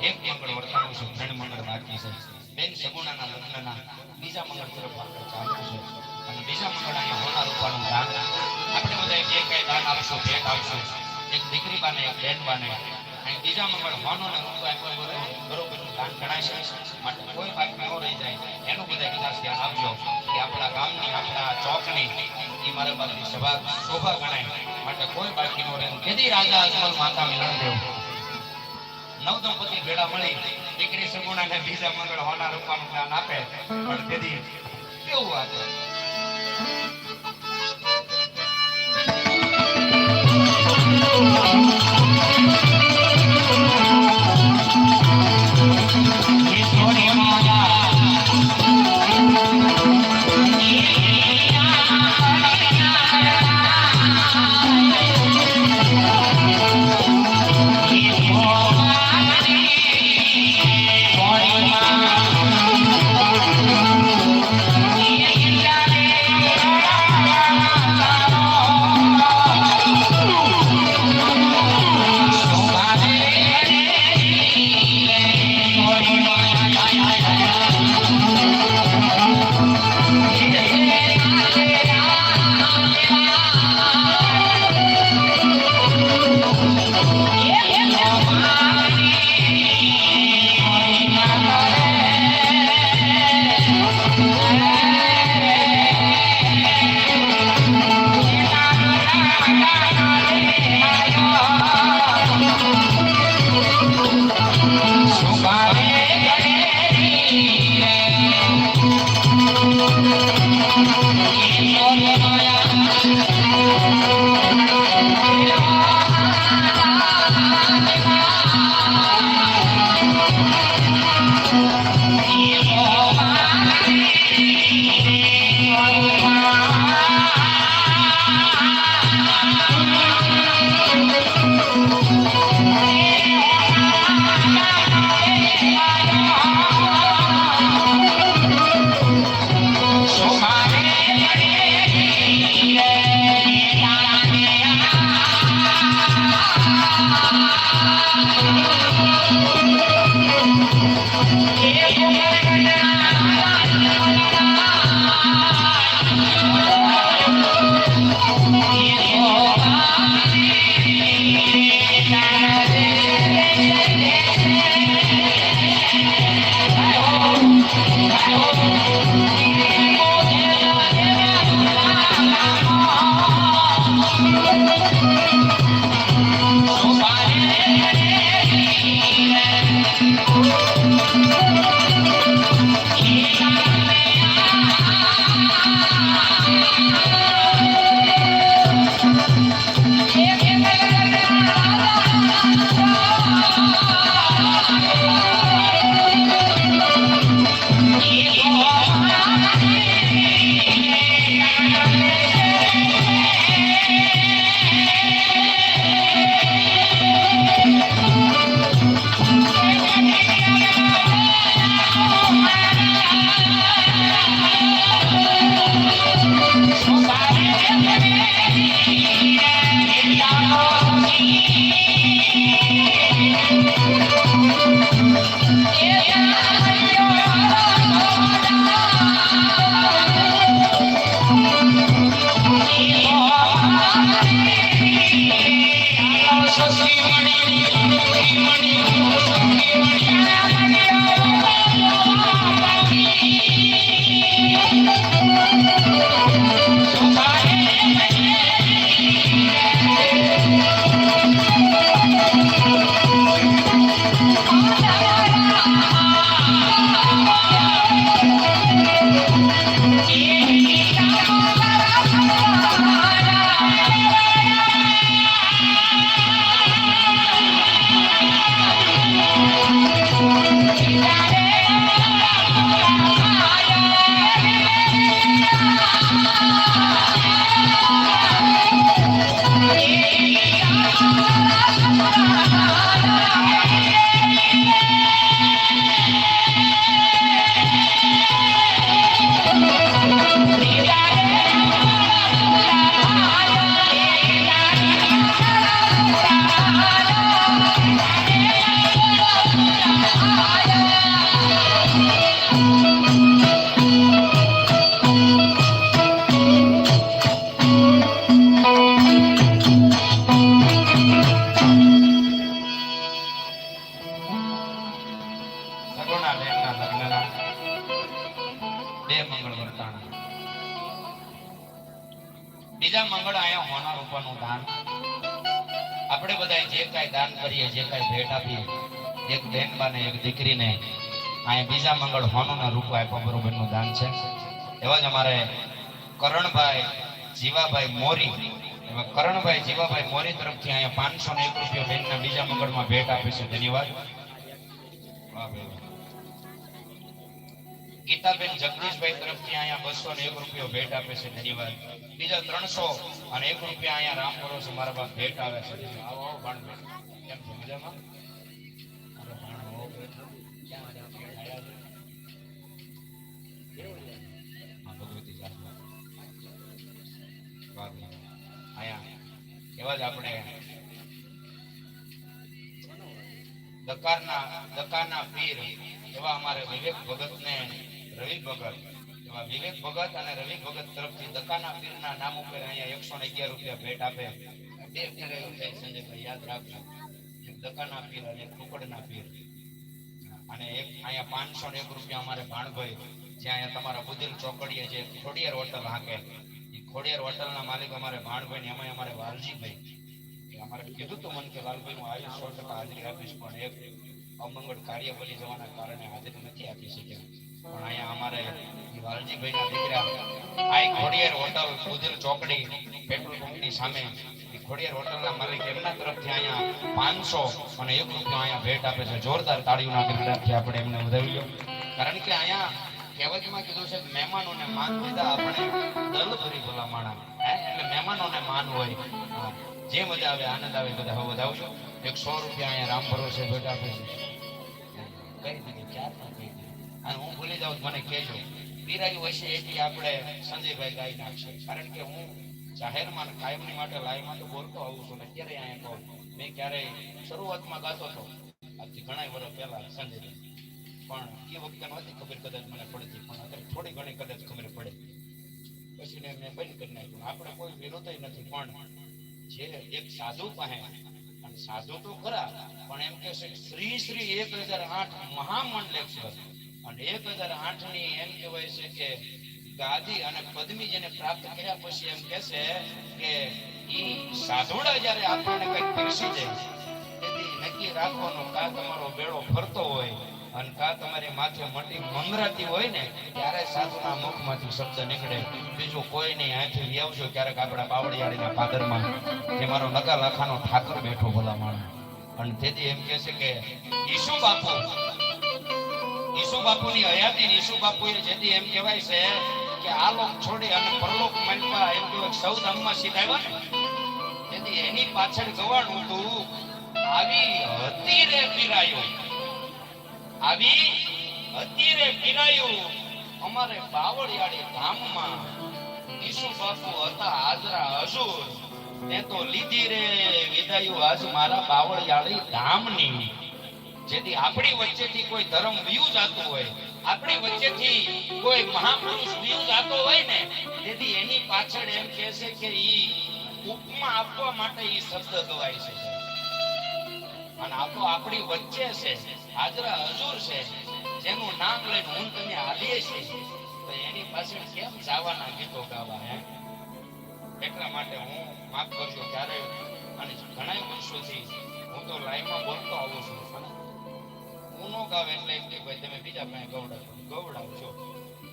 એક મંગળ વર્તાનું છે, 3 મંગળ બાકી છે. બેન સગુણાના લગ્નના બીજા મંગળ તરફ આપણે ચાલવું છે. અને બીજા મંગળના હોના રૂપાનું દાન આપણે બધા જે કઈ દાન આપશું, ભેટ આપશું, એક દીકરી બાને, એક બેન બાને, અને બીજા મંગળ હોનો ને રૂપ આપ્યો બરોબરનું દાન ગણાય છે. માટે કોઈ બાકી ન રહી જાય એનું બધા ખાસ ધ્યાન આપજો કે આપણા ગામની, આપણા ચોકની એ મારા બાજુની સભા શોભા ગણાય. માટે કોઈ બાકી ન રહે. કેદી રાજા અજમલ માતા મિલન દેવ નવ દંપતી ભેળા મળી દીકરી સગુણાને બીજા મંગળ હોના રૂપાનું દાન આપે. પણ કેદી કેવું વાત મંગળ વર્તાણા. બીજા મંગળ આયા હોના રૂપાનું દાન. આપણે બધા જે કાંઈ દાન કરીએ, જે કાંઈ ભેટ આપીએ, એક બેનબાને એક દીકરીને અહીંયા બીજા મંગળ હોનોના રૂપ આપ્યા બરોબરનું દાન છે. એવા જ અમારે કરણભાઈ જીવાભાઈ મોરી, એવા કરણભાઈ જીવાભાઈ મોરી તરફથી અહીંયા 501 રૂપિયા બેનના બીજા મંગળમાં ભેટ આપે છે. ધન્યવાદ. ગીતાબેન જગદીશભાઈ તરફથી અહીંયા 201 રૂપિયા ભેટ આપે છે. ધન્યવાદ. બીજા 301 રૂપિયા અહીંયા રામ ભરોસે મારા બાપ ભેટ આવે છે. આવો આવો ભાણભાઈ, કેમ છો? મજામાં? એવા જ આપણે દકાના પીર એવા અમારે વિવેક ભગત ને રવિ ભગત, એવા વિવેક ભગત અને રવિ ભગત તરફથી દકાના પીરના નામ ઉપર અહીંયા 111 રૂપિયા ભેટ આપે. બે ફેર એવું થાય સંજયભાઈ, યાદ રાખજો. એક દકાના પીર અને એક ટુકડના પીર. અને એક અહીંયા 501 રૂપિયા અમારે ભાણભાઈ, જ્યાં અહીંયા તમારા બુદિલ ચોકડીએ જે ખોડિયાર હોટલ હાકે, એ ખોડિયાર હોટલના માલિક અમારે ભાણભાઈ ને એમાં અમારે વાલજીભાઈ, અમારે કીધું તું મને કે લાલભાઈ હું આવીશ 100% હાજરી આપીશ, પણ એક અમંગળ કાર્ય બની જવાના કારણે હાજરી નથી આપી શક્યા. પણ અહીંયા અમારે વાલજીભાઈ ના દીકરા આ ખોડિયાર હોટલ બુદિલ ચોકડી પેટ્રોલ પંપની સામે ખોડિયાર હોટલના માલિક એમના તરફથી અહીંયા 501 રૂપિયા અહીંયા ભેટ આપે છે. જોરદાર તાળીઓના ગણગડાટથી આપણે એમને વધાવી લો. કારણ કે અહીંયા કહેવતમાં કીધું છે કે મહેમાનોને માન દીધા આપણે દલ ભરી ભલા માણા, એટલે મહેમાનોને માન હોય. જે મજા આવે આનંદ આવે બધા હવે વધાવજો. 100 રૂપિયા અહીંયા રામ ભરોસે ભેટ આપે છે. કઈ દીધી ચાર ના કહી દીધી, અને હું ભૂલી જાઉં મને કહેજો. પીરાયું હશે એટલી આપણે સંજયભાઈ ગાઈ નાખશે. કારણ કે હું જાહેરમાં કાયમની માટે લાઈવમાં તો બોલતો આવું છું ને ક્યારે અહીંયા કહું. મેં ક્યારેય શરૂઆતમાં ગાતો હતો આજથી ઘણા વર્ષ પહેલા સંજયભાઈ, પણ એ વખતે નહોતી ખબર કદાચ મને પડતી, પણ અત્યારે થોડી ઘણી કદાચ ખબર પડે પછી મેં બંધ કરી નાખ્યું. આપણે કોઈ વિરોધ નથી, પણ જે એક સાધુ પાસે, અને સાધુ તો ખરા પણ એમ કે છે શ્રી શ્રી 1008 મહામંડલેશ્વર, અને 1008 ની એમ કહેવાય છે કે ગાદી અને પદમી જેને પ્રાપ્ત કર્યા પછી એમ કે છે કે ઈ સાધુડા જ્યારે આપણને કઈક પીરસી જાય તેથી નક્કી રાખવાનો કા તમારો બેડો ફરતો હોય અને કા તમારી માથે મટી મંગરાતી હોય ને ત્યારે સાધુના મુખમાંથી શબ્દ નીકળે. બીજું કોઈ નહીં. અહીંથી આવજો ક્યારેક આપણા બાવળિયાળીના પાદરમાં જે મારો નગા લાખાનો ઠાકર બેઠો ભલા માણસ, અને તેથી એમ કે છે કે ઈસુ બાપુની હયાતી ઈસુ બાપુએ જેથી એમ કહેવાય છે કે આ લોક છોડી અને પરલોક માનવા એમ કહેવાય સૌધામમાં સીધાવ્યા ને, તેથી એની પાછળ ગવાણું હતું આવી હતી રે પીરાયું અમારે બાવળિયાળી ધામમાં ઈસુ બાપુ હતા હાજરા હજુર, તે તો લીધી રે વિદાયું આજ મારા બાવળિયાળી ધામની. જેથી આપણી વચ્ચેથી કોઈ ધર્મ વિયું જાતું હોય, આપણી વચ્ચેથી કોઈ મહાપુરુષ વિયું જાતો હોય ને, તેથી એની પાછળ એમ કહે છે કે ઈ ઉપમા આપવા માટે ઈ શબ્દ ગવાય છે. અને આ તો આપણી વચ્ચે છે, હાજરા હજુર છે, જેનું નામ લઈને હું તમે હાલીએ છીએ, તો એની પાછળ કેમ જાવાના ગીતો ગાવા? એટલા માટે હું માફ કરજો ત્યારે, અને ઘણા વર્ષોથી હું તો લાઈવમાં બોલતો આવું છું, હું નો ગાવ એટલે એમ કે ભાઈ તમે બીજા પાસે ગવડાવજો,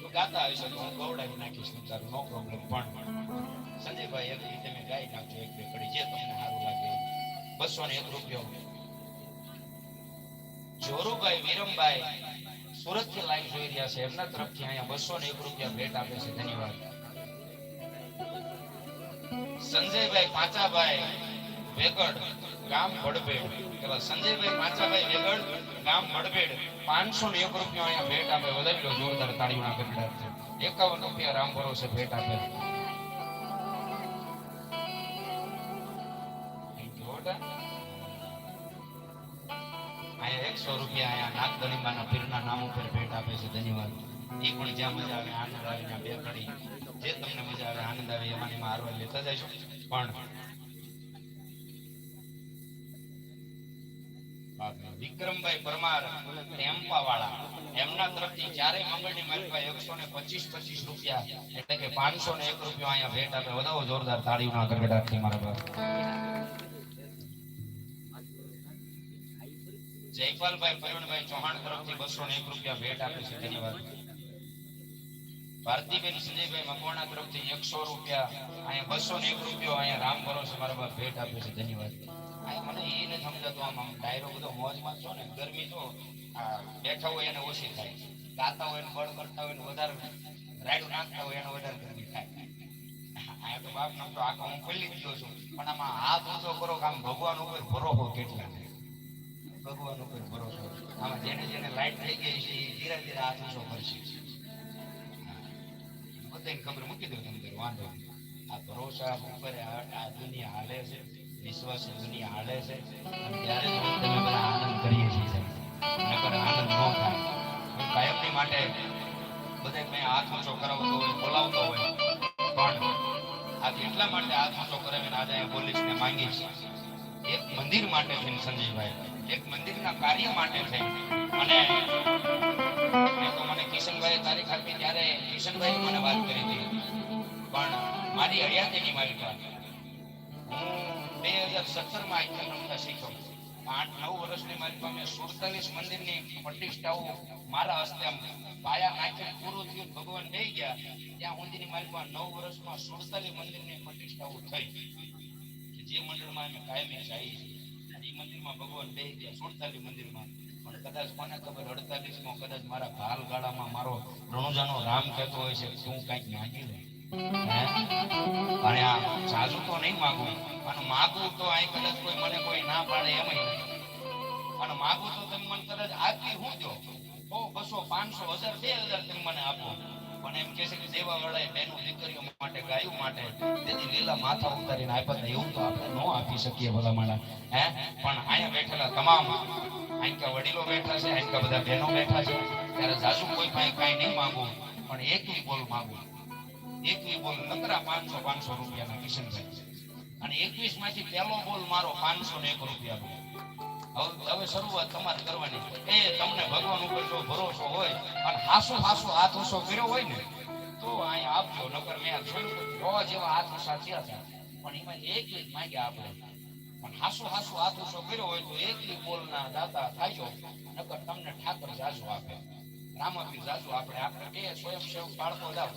તો ગાતા હશે તો હું ગવડાવી નાખીશ, તારું નો પ્રોબ્લેમ. પણ સંજયભાઈ એક તમે ગાઈ નાખજો એક બે કડી, જે તમને સારું લાગે. 201 રૂપિયો જોરુભાઈ વિરમભાઈ સુરત થી લાઈવ જોઈ રહ્યા છે, એમના તરફથી અહીંયા 201 રૂપિયા ભેટ આપે છે. ધન્યવાદ. સંજયભાઈ પાંચાભાઈ વેગડ ગામ ભડભેડ, એવા સંજયભાઈ પાંચાભાઈ વેગડ ગામ ભડભેડ 501 રૂપિયા અહીંયા ભેટ આપે. વધારી લો જોરદાર તાળીઓના ગણગડાટથી. 51 રૂપિયા રામ ભરોસે ભેટ આપે. અહીંયા 100 રૂપિયા અહીંયા નાગદણીમાના પીરના નામ ઉપર ભેટ આપે છે. ધન્યવાદ. એ પણ જ્યાં મજા આવે આનંદ આવે ત્યાં બે ઘડી જે તમને મજા આવે આનંદ આવે એમાં હારવા લેતા જઈશું. પણ વિક્રમભાઈ પરમાર ટેમ્પાવાળા એમના તરફથી ચારે મંગળની માલિકા 125 રૂપિયા એટલે કે 501 રૂપિયા અહીંયા ભેટ આપે. વધાવો જોરદાર તાળીઓના ગડગડાટથી મારા બાપ. જયપાલભાઈ પ્રવીણભાઈ ચૌહાણ તરફથી 201 રૂપિયા ભેટ આપે છે. ધન્યવાદ. ભારતીબેન સંજયભાઈ મકવાણા તરફથી 100 રૂપિયા અહીંયા 201 રૂપિયા અહીંયા રામ ભરોસે મારા બાપ ભેટ આપે છે. ધન્યવાદ. અહીંયા મને એ નથી સમજાતું આમ ડાયરો બધો મોજમાં છો ને ગરમી તો બેઠા હોય એને ઓછી થાય, ગાતા હોય એને બળ કરતા હોય વધારે રાયડું નાખતા હોય એને વધારે ગરમી થાય. આ તો બાપ નામ તો આખો હું ખુલ્લી ગયો છું પણ આમાં હાથ ઊંચો કરો કે આમ ભગવાન ઉપર ભરોસો કેટલા ભગવાન ઉપર ભરોસો. આમાં જેને જેને લાઈટ થઈ ગઈ છે એ ધીરે ધીરે હાથ ઊંચો કરશે. બધાને ખબર મૂકી દઉં તમે વાંધો નહીં. આ ભરોસા ઉપર આ દુનિયા હાલે છે, વિશ્વાસી દુનિયા હાલે છે અને ત્યારે જ તમે બધા આનંદ કરીએ છીએ. નકર આનંદ ન થાય. કાયમની માટે બધા મેં હાથ ઊંચો કરાવતો હોય બોલાવતો હોય પણ આજે એટલા માટે હાથ ઊંચો કરાવીને આજે અહીંયા પોલીસને માંગી છે એક મંદિર માટે થઈને સંજયભાઈ, એક મંદિરના કાર્ય માટે થઈ. અને તો મને કિશનભાઈ તારીખ આપી ત્યારે કિશનભાઈ મને વાત કરી હતી પણ મારી હરિયાતીની માલિકા હું 2017 માં આખ્યાન રમતા શીખ્યો. 8-9 વર્ષની માલિકા મેં 47 મંદિરની પ્રતિષ્ઠાઓ મારા હસ્તે પાયા નાખીને પૂરું થયું. ભગવાન દઈ ગયા ત્યાં સુધીની માલિકા 9 વર્ષમાં 47 મંદિરની પ્રતિષ્ઠાઓ થઈ. જે મંદિરમાં અમે કાયમી જાય એ મંદિરમાં ભગવાન દઈ ગયા 47 મંદિરમાં. પણ કદાચ મને ખબર 48માં કદાચ મારા ભાલ ગાળામાં મારો રણુજાનો રામ કહેતો હોય છે તું કઈક માગી લે. અને આ જાજુ તો નહીં માગું અને માગું તો અહીં કદાચ કોઈ મને કોઈ ના પાડે એમ નહીં. અને માગું તો તમે મને કદાચ આપી હું જો 100, 200, 500, 1000, 2000 તમે મને આપો. પણ એમ કે છે કે દેવા વડાએ બહેનો દીકરીઓ માટે ગાયું માટે તેથી લીલા માથા ઉતારીને આપ્યા હતા એવું તો આપણે ન આપી શકીએ ભલા માણા. પણ અહીંયા બેઠેલા તમામ આંકા વડીલો બેઠા છે, આંકા બધા બહેનો બેઠા છે ત્યારે જાજુ કોઈ પાસે કાંઈ નહીં માંગું પણ એકવી બોલ માંગું. એકવી બોલ નકરા 500 રૂપિયાના કિશનભાઈ અને 21 માંથી પહેલો બોલ મારો 501 રૂપિયા. હવે શરૂઆત તમારે કરવાની. એ તમને ભગવાન ઉપર જો ભરોસો હોય અને હાસો હાથ ઊંચો કર્યો હોય ને તો અહીંયા આપજો. નકર મેં જોયું રો જેવા હાથ ઊંચા થયા હતા પણ એમાં એકલી જ માંગ્યા આપણે. પણ હાસો હાથ ઊંચો કર્યો હોય તો એકલી બોલના દાતા થાજો. નકર તમને ઠાકર જાજુ આપે, રામાપીર જાજુ આપણે બે સ્વયંસેવક બાળકો જાવ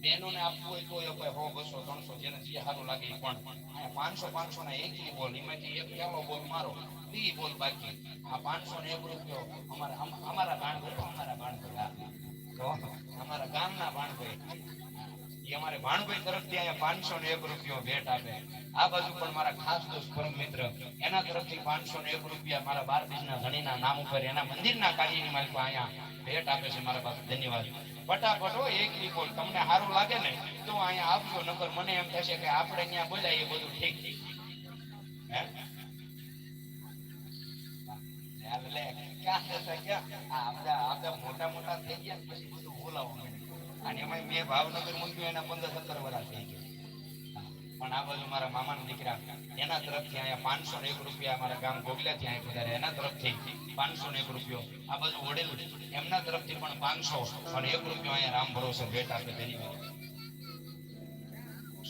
બહેનોને આપવું હોય તો 100, 200, 300 જેને જે સારું લાગે પણ 500 ના એકલી બોલ એમાંથી એક પહેલો બોલ મારો, 2 બોલ બાકી. આ 501 રૂપિયો અમારા ભાણભાઈ તો અમારા ગામના ભાણભાઈ એ અમારે ભાણભાઈ તરફથી અહીંયા 501 રૂપિયો ભેટ આપે. આ બાજુ પણ મારા ખાસ દોસ્ત પરમ મિત્ર એના તરફથી 501 રૂપિયા મારા 12 બીજના ધણીના નામ ઉપર એના મંદિરના કાર્યની માલિક અહીંયા ભેટ આપે છે મારા પાસે. ધન્યવાદ. ફટાફટ હો એકલી બોલ તમને સારું લાગે ને તો અહીંયા આપજો. નકર મને એમ થશે કે આપણે ત્યાં બોલાય એ બધું ઠીક મોટા મોટા થઈ ગયા પછી બધું બોલાવું અને એમાં મેં ભાવનગર મૂક્યું એના 15-17 વર્ષ થઈ ગયા. પણ આ બાજુ મારા મામાના દીકરા એના તરફથી અહીંયા 501 રૂપિયા મારા ગામ ગોગલાથી અહીંયા પધારે એના તરફથી 501 રૂપિયો. આ બાજુ વડેલ એમના તરફથી પણ 501 રૂપિયો અહીંયા રામ ભરોસે ભેટ આપે. ધન્યવાદ.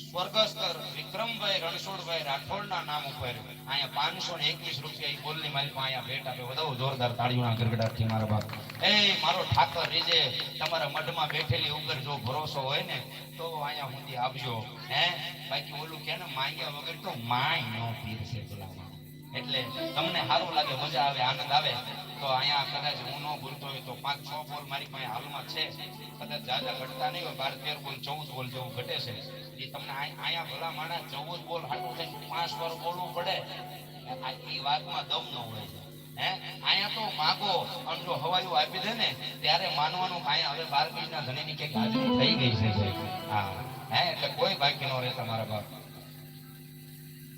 સ્વર્ગસ્થ વિક્રમભાઈ રણછોડભાઈ રાઠોડના નામ ઉપર અહીંયા 521 રૂપિયા એ બોલની માલિકમાં અહીંયા ભેટ આપે. વધાવો જોરદાર તાળીઓના ગડગડાટથી મારા બાપ. એ મારો ઠાકર રીજે તમારા મઢમાં બેઠેલી ઉપર જો ભરોસો હોય ને તો અહીંયા સુધી આપજો. બાકી ઓલું કે ને માંગ્યા વગર તો માય નો પીરશે પેલામાં. એટલે તમને સારું લાગે, મજા આવે, આનંદ આવે તો અહીંયા કદાચ હું ન ભૂલતો હોય તો 5-6 બોલ મારી પાસે હાલમાં છે. કદાચ જાજા ઘટતા નહીં હોય, 12-13 બોલ 14 બોલ જેવું ઘટે છે. એ તમને અહીંયા ભલા માણસ 14 બોલ હાટું થઈને 5 વાર બોલવું પડે એ વાતમાં દમ ન હોય. અહીંયા તો માગો અને જો હવાયું આપી દે ને ત્યારે માનવાનું અહીંયા હવે 12 બીજના ધણીની કઈક હાજરી થઈ ગઈ છે. હા એટલે કોઈ બાકી ન રહે તમારા બાપ.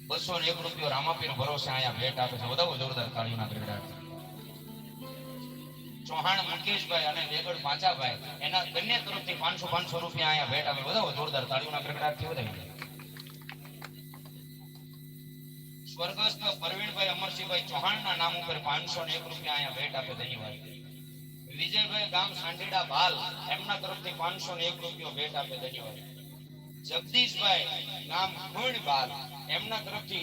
201 રૂપિયો રામાપીર ભરોસે અહીંયા ભેટ આપે છે. વધાવો જોરદાર તાળીઓના ગડગડાટ. ચૌહાણ મુકેશભાઈ અને વેગડ પાંચાભાઈ એના બંને તરફથી 500 રૂપિયા અહીંયા ભેટ આપે. વધાવો જોરદાર તાળીઓના ગડગડાટથી વધાવી. સ્વર્ગસ્થ પ્રવીણભાઈ અમરસિંહભાઈ ચૌહાણના નામ ઉપર 501 રૂપિયા અહીંયા ભેટ આપે ધન્યવાદ વિજયભાઈ ગામ સાંઢીડા બાલ એમના તરફથી 501 રૂપિયો ભેટ આપે ધન્યવાદ જગદીશભાઈ નામ ખૂણ બાલ એમના તરફથી